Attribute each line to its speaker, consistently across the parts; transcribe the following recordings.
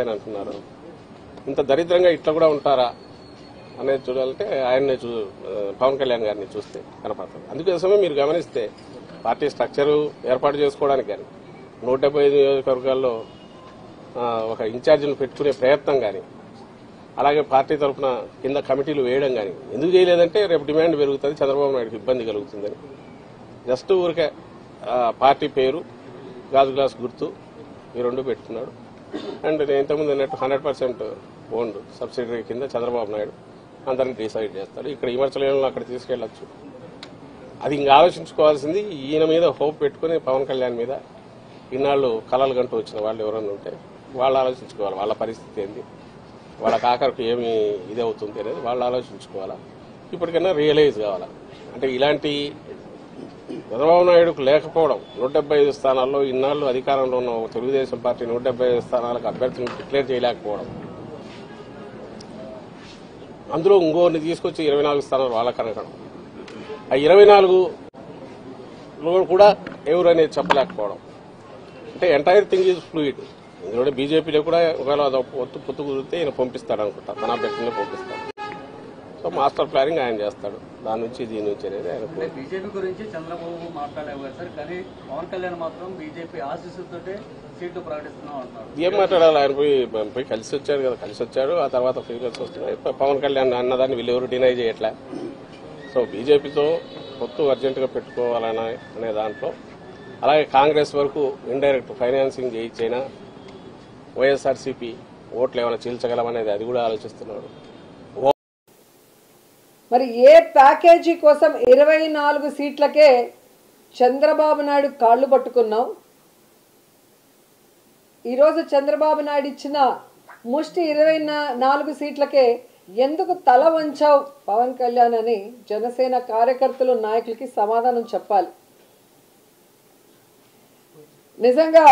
Speaker 1: అంటున్నారు. ఇంత దరిద్రంగా ఇట్లా కూడా ఉంటారా అనేది చూడాలంటే ఆయన్నే పవన్ కళ్యాణ్ గారిని చూస్తే కనపడుతుంది. అందుకోసమే మీరు గమనిస్తే పార్టీ స్ట్రక్చరు ఏర్పాటు చేసుకోవడానికి కానీ 175 నియోజకవర్గాల్లో ఒక ఇన్ఛార్జిని పెట్టుకునే ప్రయత్నం కానీ అలాగే పార్టీ తరఫున కింద కమిటీలు వేయడం కానీ ఎందుకు చేయలేదంటే రేపు డిమాండ్ పెరుగుతుంది, చంద్రబాబు నాయుడుకి ఇబ్బంది కలుగుతుందని జస్ట్ ఊరికే పార్టీ పేరు గాజు గ్లాస్ గుర్తు ఈ రెండు పెట్టుకున్నాడు. అండ్ నేను ఇంతకుముందు అన్నట్టు 100% ఓన్డ్ సబ్సిడరీ కింద చంద్రబాబు నాయుడు అందరినీ డిసైడ్ చేస్తాడు. ఇక్కడ విమర్శలను అక్కడ తీసుకెళ్లొచ్చు. అది ఇంకా ఆలోచించుకోవాల్సింది ఈయన మీద హోప్ పెట్టుకుని పవన్ కళ్యాణ్ మీద ఇన్నాళ్ళు కలలు గంటూ వచ్చిన వాళ్ళు ఎవరన్నా ఉంటే వాళ్ళు ఆలోచించుకోవాలి. వాళ్ళ పరిస్థితి ఏంది, వాళ్ళకి ఆఖరికి ఏమి ఇది అవుతుంది అనేది వాళ్ళు ఆలోచించుకోవాలా. ఇప్పటికైనా రియలైజ్ కావాలా. అంటే ఇలాంటి చంద్రబాబు నాయుడుకు లేకపోవడం 175 స్థానాల్లో ఇన్నాళ్ళు అధికారంలో ఉన్న తెలుగుదేశం పార్టీ 175 స్థానాలకు అభ్యర్థులను డిక్లేర్ చేయలేకపోవడం, అందులో ఇంకోరిని తీసుకొచ్చి 24 స్థానాలు వాళ్ళకి అనగడం, ఆ 24లో కూడా ఎవరు అనేది చెప్పలేకపోవడం. అంటే ఎంటైర్ థింగ్ ఈజ్ ఫ్లూయిడ్. ఇందులో బీజేపీలో కూడా ఒకవేళ పొత్తు కుదిరితే ఈయన పంపిస్తాడు అనుకుంటా, తన అభ్యర్థులనే పంపిస్తాడు. సో మాస్టర్ ప్లానింగ్ ఆయన చేస్తాడు. దాని నుంచి దీని నుంచి అనేది ఆయన.
Speaker 2: బీజేపీ గురించి చంద్రబాబు మాట్లాడలేవు కదా సార్, కానీ పవన్ కళ్యాణ్ మాత్రం బీజేపీ ఆశీస్సులతో సీట్లు ప్రకటిస్తున్నాం అంటున్నారు.
Speaker 1: ఏం మాట్లాడాలి? ఆయన పోయి కలిసి వచ్చాడు కదా, కలిసి వచ్చాడు. ఆ తర్వాత ఫీలింగ్స్ వస్తున్నాయి. పవన్ కళ్యాణ్ అన్నదాన్ని వీళ్ళెవరు డినై చేయట్లే. సో బీజేపీతో పొత్తు అర్జెంటుగా పెట్టుకోవాలనే దాంట్లో, అలాగే కాంగ్రెస్ వరకు ఇండైరెక్ట్ ఫైనాన్సింగ్ చేయించైనా వైఎస్ఆర్సీపీ ఓట్లు ఏమైనా చీల్చగలమనేది అది కూడా ఆలోచిస్తున్నాడు.
Speaker 3: మరి ఏ ప్యాకేజీ కోసం 24 సీట్లకే చంద్రబాబు నాయుడు కాళ్ళు పట్టుకున్నాం? ఈరోజు చంద్రబాబు నాయుడు ఇచ్చిన ముష్టి 24 సీట్లకే ఎందుకు తల వంచావు పవన్ కళ్యాణ్ అని జనసేన కార్యకర్తలు నాయకులకి సమాధానం చెప్పాలి. నిజంగా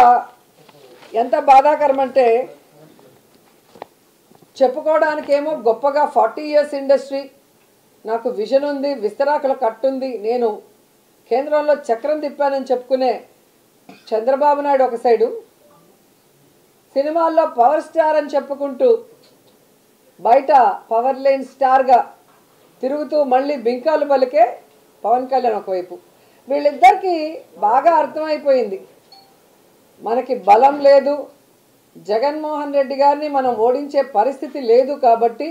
Speaker 3: ఎంత బాధాకరం అంటే, చెప్పుకోవడానికేమో గొప్పగా 40 years ఇండస్ట్రీ, నాకు విజన్ ఉంది, విస్తరాకుల కట్టుంది, నేను కేంద్రంలో చక్రం తిప్పానని చెప్పుకునే చంద్రబాబు నాయుడు ఒక సైడు, సినిమాల్లో పవర్ స్టార్ అని చెప్పుకుంటూ బయట పవర్ లైన్ స్టార్గా తిరుగుతూ మళ్ళీ బింకాలు పలికే పవన్ కళ్యాణ్ ఒకవైపు. వీళ్ళిద్దరికీ బాగా అర్థమైపోయింది, మనకి బలం లేదు, జగన్మోహన్ రెడ్డి గారిని మనం ఓడించే పరిస్థితి లేదు, కాబట్టి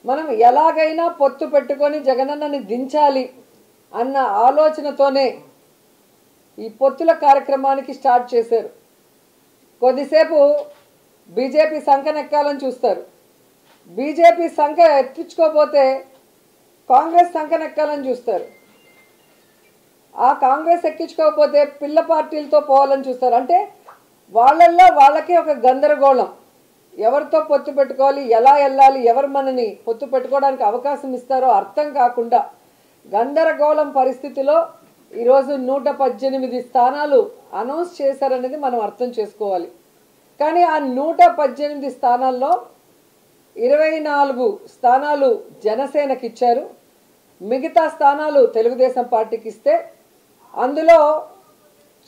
Speaker 3: మనం ఎలాగైనా పొత్తు పెట్టుకొని జగనన్నని దించాలి అన్న ఆలోచనతోనే ఈ పొత్తుల కార్యక్రమానికి స్టార్ట్ చేశారు. కొద్దిసేపు బీజేపీ సంకనెక్కాలని చూస్తారు, బీజేపీ సంఖ ఎత్తించుకోకపోతే కాంగ్రెస్ సంకనెక్కాలని చూస్తారు, ఆ కాంగ్రెస్ ఎక్కించుకోకపోతే పిల్ల పార్టీలతో పోవాలని చూస్తారు. అంటే వాళ్ళల్లో వాళ్ళకే ఒక గందరగోళం, ఎవరితో పొత్తు పెట్టుకోవాలి, ఎలా వెళ్ళాలి, ఎవరు మనని పొత్తు పెట్టుకోవడానికి అవకాశం ఇస్తారో అర్థం కాకుండా గందరగోళం పరిస్థితిలో ఈరోజు 118 స్థానాలు అనౌన్స్ చేశారనేది మనం అర్థం చేసుకోవాలి. కానీ ఆ 118 స్థానాల్లో 24 స్థానాలు జనసేనకి ఇచ్చారు, మిగతా స్థానాలు తెలుగుదేశం పార్టీకి ఇస్తే అందులో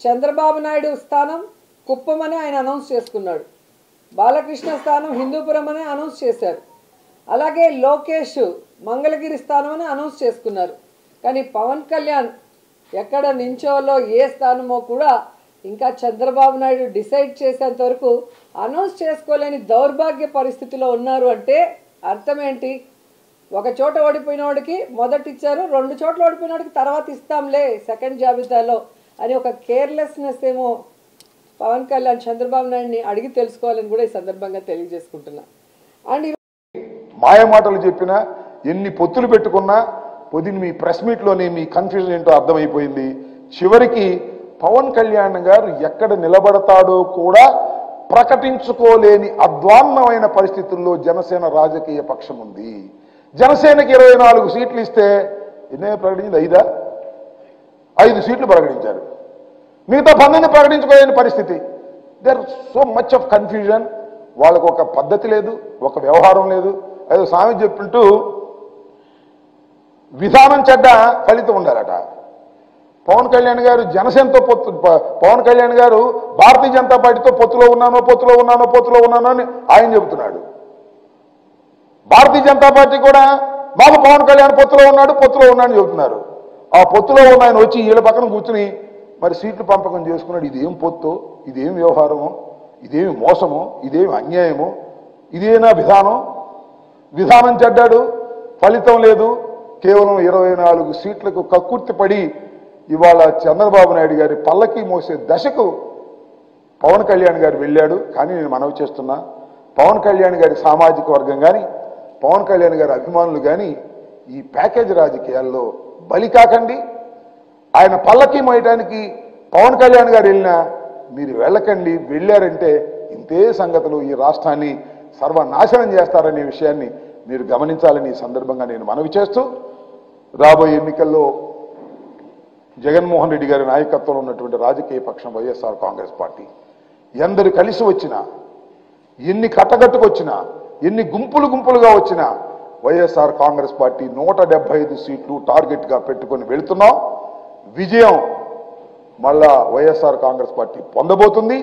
Speaker 3: చంద్రబాబు నాయుడు స్థానం కుప్పం అని ఆయన అనౌన్స్ చేసుకున్నాడు, బాలకృష్ణ స్థానం హిందూపురం అని అనౌన్స్ చేశారు, అలాగే లోకేష్ మంగళగిరి స్థానం అని అనౌన్స్ చేసుకున్నారు. కానీ పవన్ కళ్యాణ్ ఎక్కడ నించోలో ఏ స్థానమో కూడా ఇంకా చంద్రబాబు నాయుడు డిసైడ్ చేసేంత వరకు అనౌన్స్ చేసుకోలేని దౌర్భాగ్య పరిస్థితిలో ఉన్నారు. అంటే అర్థం ఏంటి? ఒక చోట ఓడిపోయిన వాడికి మొదటి ఇచ్చారు, 2 చోట్ల ఓడిపోయిన వాడికి తర్వాత ఇస్తాంలే సెకండ్ జాబితాలో అని ఒక కేర్లెస్నెస్ ఏమో పవన్ కళ్యాణ్ చంద్రబాబు నాయుడిని అడిగి తెలుసుకోవాలని కూడా ఈ సందర్భంగా తెలియజేసుకుంటున్నా. అండ్
Speaker 4: మాయ మాటలు చెప్పినా, ఎన్ని పొత్తులు పెట్టుకున్నా పొద్దున్న మీ ప్రెస్ మీట్లోనే మీ కన్ఫ్యూజన్ ఏంటో అర్థమైపోయింది. చివరికి పవన్ కళ్యాణ్ గారు ఎక్కడ నిలబడతాడో కూడా ప్రకటించుకోలేని అధ్వాన్నమైన పరిస్థితుల్లో జనసేన రాజకీయ పక్షం ఉంది. జనసేనకి 24 సీట్లు ఇస్తే ఎన్నే ప్రకటించింది? 5 సీట్లు ప్రకటించారు, మిగతా 12 ప్రకటించుకోలేని పరిస్థితి. There so much of confusion. వాళ్ళకు ఒక పద్ధతి లేదు, ఒక వ్యవహారం లేదు. ఏదో స్వామి చెప్పింటూ విధానం చెడ్డ, ఫలితం ఉండాలట. పవన్ కళ్యాణ్ గారు జనసేనతో పవన్ కళ్యాణ్ గారు భారతీయ జనతా పార్టీతో పొత్తులో ఉన్నాను అని ఆయన చెబుతున్నాడు. భారతీయ జనతా పార్టీ కూడా మాకు పవన్ కళ్యాణ్ పొత్తులో ఉన్నాడని చెబుతున్నారు. ఆ పొత్తులో ఉన్న ఆయన వచ్చి వీళ్ళ పక్కన కూర్చుని మరి సీట్లు పంపకం చేసుకున్నాడు. ఇదేం పొత్తు, ఇదేం వ్యవహారము, ఇదేమి మోసము, ఇదేమి అన్యాయము, ఇదేనా విధానం చెడ్డాడు, ఫలితం లేదు. కేవలం 24 సీట్లకు కక్కుర్తి పడి ఇవాళ చంద్రబాబు నాయుడు గారి పల్లకి మోసే దశకు పవన్ కళ్యాణ్ గారు వెళ్ళాడు. కానీ నేను మనవి చేస్తున్నా, పవన్ కళ్యాణ్ గారి సామాజిక వర్గం కానీ పవన్ కళ్యాణ్ గారి అభిమానులు కానీ ఈ ప్యాకేజ్ రాజకీయాల్లో బలి కాకండి. ఆయన పల్లకి మోయడానికి పవన్ కళ్యాణ్ గారు వెళ్ళినా మీరు వెళ్ళకండి. వెళ్ళారంటే ఇంతే సంగతులు ఈ రాష్ట్రాన్ని సర్వనాశనం చేస్తారనే విషయాన్ని మీరు గమనించాలని ఈ సందర్భంగా నేను మనవి చేస్తూ, రాబోయే ఎన్నికల్లో జగన్మోహన్ రెడ్డి గారి నాయకత్వంలో ఉన్నటువంటి రాజకీయ పక్షం వైఎస్ఆర్ కాంగ్రెస్ పార్టీ ఎందరు కలిసి వచ్చినా, ఎన్ని కట్టగట్టుకొచ్చినా, ఎన్ని గుంపులుగా వచ్చినా వైఎస్ఆర్ కాంగ్రెస్ పార్టీ 175 సీట్లు టార్గెట్గా పెట్టుకొని వెళుతున్నాం. విజయం మళ్ళా వైఎస్ఆర్ కాంగ్రెస్ పార్టీ పొందబోతుంది.